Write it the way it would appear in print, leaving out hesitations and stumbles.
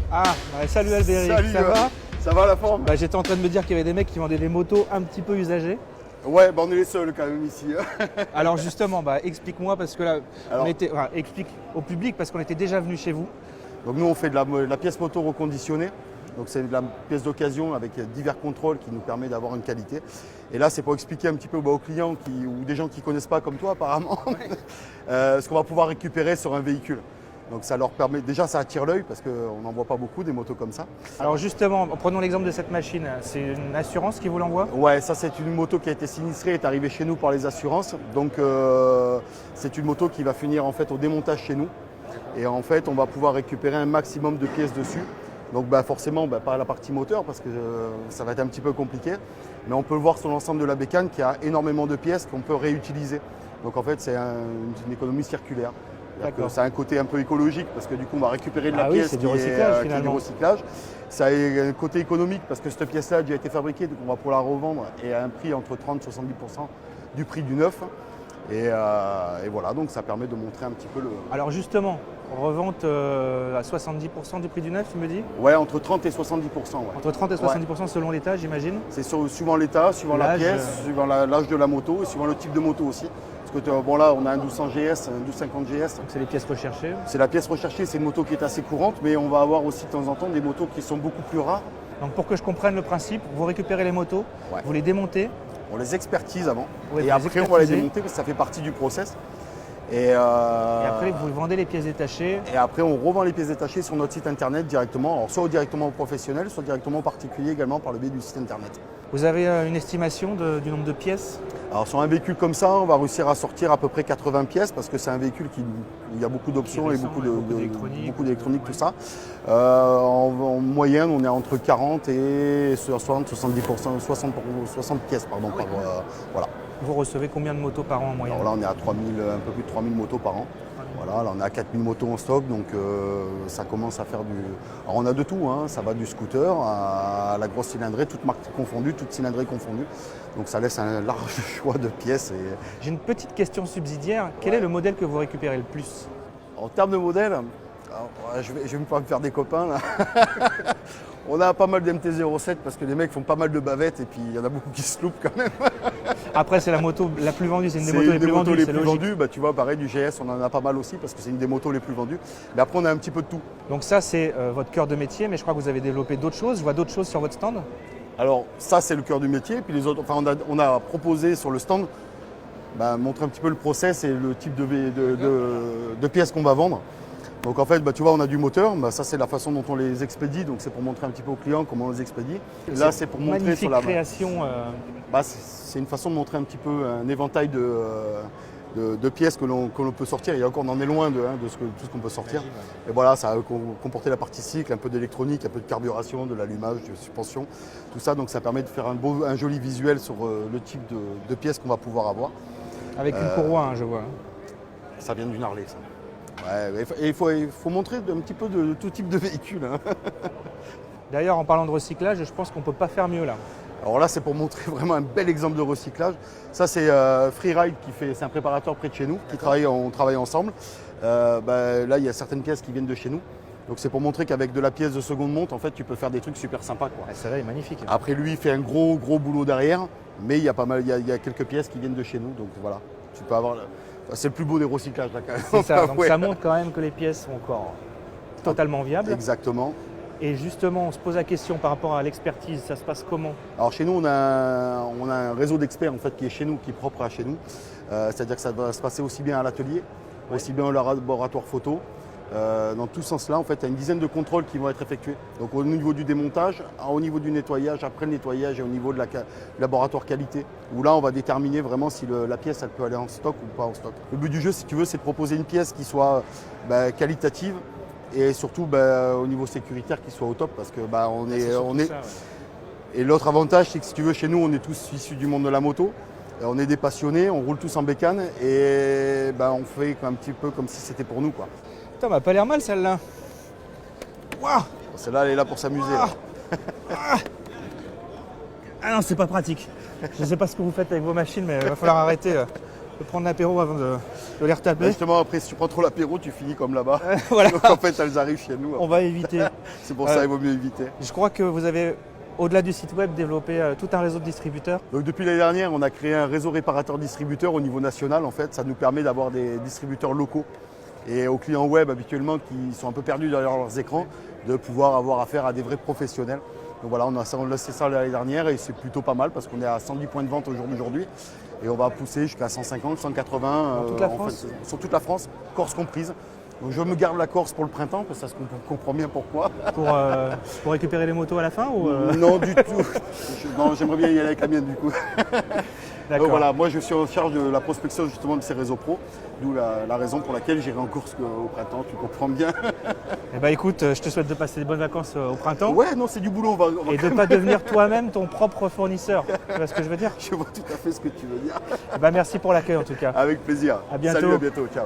Ah, bah, salut Albéric, Salut, ça va? ça va la forme? Bah, j'étais en train de me dire qu'il y avait des mecs qui vendaient des motos un petit peu usagées. Ouais, bah on est les seuls quand même ici. Alors justement, bah, explique-moi parce que là, Alors- explique au public parce qu'on était déjà venu chez vous. Donc nous on fait de la pièce moto reconditionnée. Donc c'est de la pièce d'occasion avec divers contrôles qui nous permet d'avoir une qualité. Et là c'est pour expliquer un petit peu aux clients ou des gens qui ne connaissent pas comme toi apparemment ce qu'on va pouvoir récupérer sur un véhicule. Donc ça leur permet, déjà ça attire l'œil parce qu'on n'en voit pas beaucoup des motos comme ça. Alors justement, prenons l'exemple de cette machine. C'est une assurance qui vous l'envoie? Ouais, ça c'est une moto qui a été sinistrée, est arrivée chez nous par les assurances. Donc c'est une moto qui va finir en fait au démontage chez nous. Et en fait on va pouvoir récupérer un maximum de pièces dessus. Donc forcément pas la partie moteur parce que ça va être un petit peu compliqué. Mais on peut le voir sur l'ensemble de la bécane qu'il y a énormément de pièces qu'on peut réutiliser. Donc en fait c'est une économie circulaire. Ça a un côté un peu écologique parce que du coup on va récupérer de la pièce c'est du recyclage qui est du finalement. recyclage. Ça a un côté économique parce que cette pièce-là a déjà été fabriquée, donc on va pouvoir la revendre et à un prix entre 30 et 70% du prix du neuf. Et voilà, donc ça permet de montrer un petit peu le... Alors justement, revente à 70% du prix du neuf, tu me dis? Ouais, entre 30 et 70%. Ouais. Entre 30 et 70% selon l'état, j'imagine? C'est suivant l'état, suivant la pièce, suivant l'âge de la moto et suivant le type de moto aussi. Parce que bon là on a un 1200 GS, un 1250 GS. Donc c'est les pièces recherchées. C'est la pièce recherchée, c'est une moto qui est assez courante, mais on va avoir aussi de temps en temps des motos qui sont beaucoup plus rares. Donc pour que je comprenne le principe, vous récupérez les motos, Ouais. vous les démontez. On les expertise avant Ouais, et vous les après on va les expertisez. démonter parce que ça fait partie du process. Et Et après, vous vendez les pièces détachées. et après on revend les pièces détachées sur notre site internet directement, alors soit directement aux professionnels, soit directement aux particuliers également par le biais du site internet. Vous avez une estimation du nombre de pièces? Alors sur un véhicule comme ça, on va réussir à sortir à peu près 80 pièces parce que c'est un véhicule où il y a beaucoup d'options Qui est et récent, beaucoup d'électronique, tout ça. En moyenne, on est entre 40 et 60, 70%, 60 pièces pardon, voilà. Vous recevez combien de motos par an en moyenne? Alors là, on est à 3000, un peu plus de 3000 motos par an. Voilà, là, on est à 4000 motos en stock, donc ça commence à faire du... Alors on a de tout, hein, ça va du scooter à la grosse cylindrée, toutes marques confondues, toutes cylindrées confondues. Donc ça laisse un large choix de pièces. J'ai une petite question subsidiaire. Quel est le modèle que vous récupérez le plus? En termes de modèles, alors, je vais pas me faire des copains là. On a pas mal de MT-07 parce que les mecs font pas mal de bavettes et puis il y en a beaucoup qui se loupent quand même. Après, c'est la moto la plus vendue, c'est une des C'est motos les une plus des motos vendues, les c'est plus logique. vendues. Bah, tu vois, pareil, du GS, on en a pas mal aussi parce que c'est une des motos les plus vendues. Mais après, on a un petit peu de tout. Donc ça, c'est votre cœur de métier, mais je crois que vous avez développé d'autres choses. Je vois d'autres choses sur votre stand. Alors, ça, c'est le cœur du métier. Puis les autres, enfin, on a proposé sur le stand, montrer un petit peu le process et le type de pièces qu'on va vendre. Donc en fait, tu vois, on a du moteur, ça c'est la façon dont on les expédie, donc c'est pour montrer un petit peu aux clients comment on les expédie. Là, c'est pour montrer Magnifique sur la création. c'est une façon de montrer un petit peu un éventail de pièces que l'on peut sortir. Et encore, on en est loin de tout ce qu'on peut sortir. Et voilà, ça a comporté la partie cycle, un peu d'électronique, un peu de carburation, de l'allumage, de suspension, tout ça. Donc ça permet de faire un joli visuel sur le type de pièces qu'on va pouvoir avoir. Avec une courroie, hein, je vois. Ça vient d'une Harley, ça. Ouais, et il faut montrer un petit peu de tout type de véhicule. Hein. D'ailleurs, en parlant de recyclage, je pense qu'on ne peut pas faire mieux là. Alors là, c'est pour montrer vraiment un bel exemple de recyclage. Ça, c'est Freeride c'est un préparateur près de chez nous, on travaille ensemble. Là, il y a certaines pièces qui viennent de chez nous. Donc c'est pour montrer qu'avec de la pièce de seconde monte, en fait, tu peux faire des trucs super sympas, quoi. Celle-là est magnifique. Après, lui, il fait un gros boulot derrière, mais il y a quelques pièces qui viennent de chez nous. Donc voilà, tu peux avoir... C'est le plus beau des recyclages, là, quand même. C'est ça, donc Ouais. ça montre quand même que les pièces sont encore totalement viables. Exactement. Et justement, on se pose la question par rapport à l'expertise, ça se passe comment? Alors chez nous, on a un réseau d'experts en fait, qui est chez nous, qui est propre à chez nous. C'est-à-dire que ça va se passer aussi bien à l'atelier, aussi bien au laboratoire photo. Dans tout ce sens-là, en fait, il y a une dizaine de contrôles qui vont être effectués. Donc au niveau du démontage, au niveau du nettoyage, après le nettoyage et au niveau de laboratoire qualité, où là, on va déterminer vraiment si la pièce elle peut aller en stock ou pas en stock. Le but du jeu, si tu veux, c'est de proposer une pièce qui soit qualitative et surtout au niveau sécuritaire qui soit au top parce que on est. Ça, ouais. Et l'autre avantage, c'est que si tu veux, chez nous, on est tous issus du monde de la moto. On est des passionnés, on roule tous en bécane et on fait un petit peu comme si c'était pour nous, quoi. Putain, elle m'a pas l'air mal celle-là. Waouh! Celle-là, elle est là pour s'amuser. là. Ah non, c'est pas pratique. Je ne sais pas ce que vous faites avec vos machines, mais il va falloir arrêter. Je vais prendre l'apéro avant de les Bah, retaper. justement, après, si tu prends trop l'apéro, tu finis comme là-bas. Voilà, Donc en fait, elles arrivent chez nous. on va éviter. C'est pour ça qu'il vaut mieux éviter. Je crois que vous avez, au-delà du site web, développé tout un réseau de distributeurs. Donc depuis l'année dernière, on a créé un réseau réparateur-distributeur au niveau national. En fait, ça nous permet d'avoir des distributeurs locaux et aux clients web habituellement qui sont un peu perdus derrière leurs écrans, de pouvoir avoir affaire à des vrais professionnels. Donc voilà, on a lancé ça l'année dernière et c'est plutôt pas mal parce qu'on est à 110 points de vente au jour d'aujourd'hui et on va pousser jusqu'à 150, 180 toute la France sur toute la France, Corse comprise. Donc je me garde la Corse pour le printemps parce que ça on comprend bien pourquoi. Pour récupérer les motos à la fin ou Non du tout. Non, j'aimerais bien y aller avec la mienne du coup. Donc D'accord. voilà, moi je suis en charge de la prospection justement de ces réseaux pro, d'où la raison pour laquelle j'irai en course au printemps, tu comprends bien. Eh ben, écoute, je te souhaite de passer de bonnes vacances au printemps Ouais, non, c'est du boulot, on va et de ne pas devenir toi-même ton propre fournisseur. Tu vois ce que je veux dire? Je vois tout à fait ce que tu veux dire. Eh ben, merci pour l'accueil en tout cas. Avec plaisir. À bientôt. Salut, à bientôt, ciao.